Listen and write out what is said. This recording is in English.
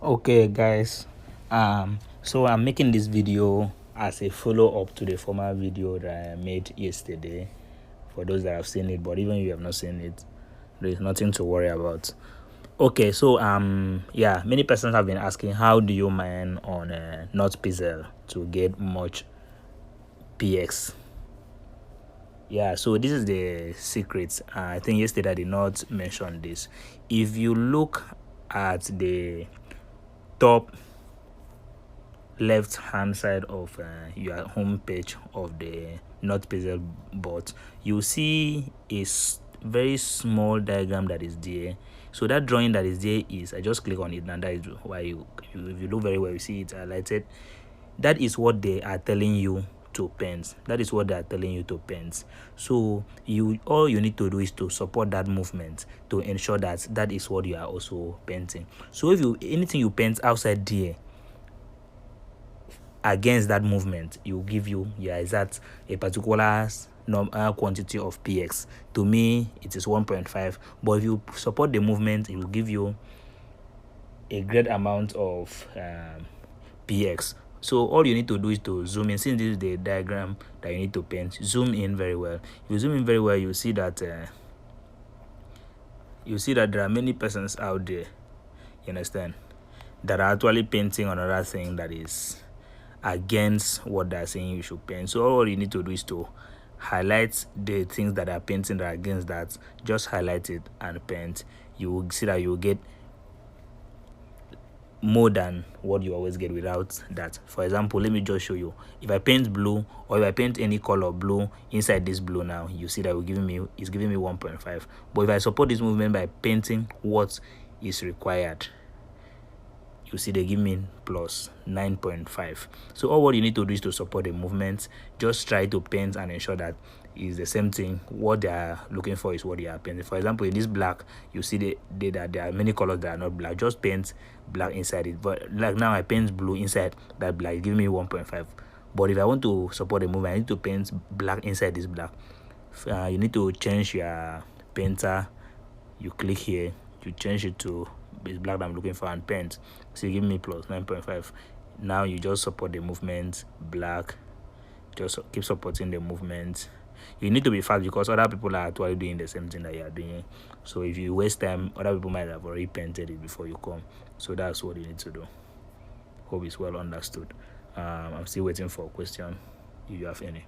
Okay guys, so I'm making this video as a follow-up to the former video that I made yesterday, for those that have seen it. But even if you have not seen it, there's nothing to worry about. Okay, so yeah, many persons have been asking, how do you mine on Notpizzle to get much px? Yeah, so this is the secret. I think yesterday I did not mention this. If you look at the top left hand side of your home page of the Notpizzle bot, you see a very small diagram that is there. So that drawing that is there is, I just click on it, and that is why if you look very well, you see it highlighted. That is what they are telling you to paint. That is what they are telling you to paint. So all you need to do is to support that movement, to ensure that that is what you are also painting. So if anything you paint outside there against that movement, it will give you, is that a particular quantity of px. To me it is 1.5, but if you support the movement, it will give you a great amount of px. So all you need to do is to zoom in. Since this is the diagram that you need to paint, zoom in very well. If you zoom in very well, you see that there are many persons out there, you understand, that are actually painting another thing that is against what they're saying you should paint. So all you need to do is to highlight the things that are painting that are against that. Just highlight it and paint. You will see that you will get more than what you always get without that. For example, let me just show you. If I paint blue, or if I paint any color blue inside this blue, now you see that it's giving me 1.5. but if I support this movement by painting what is required, you see they give me plus 9.5. So all what you need to do is to support the movement. Just try to paint and ensure that is the same thing. What they are looking for is what they are painting. For example, in this black, you see that there are many colors that are not black. Just paint black inside it. But like now I paint blue inside that black, give me 1.5. But if I want to support the movement, I need to paint black inside this black. You need to change your painter. You click here, you change it to this black that I'm looking for and paint. So you give me plus 9.5. Now you just support the movement black. Just keep supporting the movement. You need to be fast because other people are actually doing the same thing that you are doing. So if you waste time, other people might have already painted it before you come. So that's what you need to do. Hope it's well understood. I'm still waiting for a question if you have any.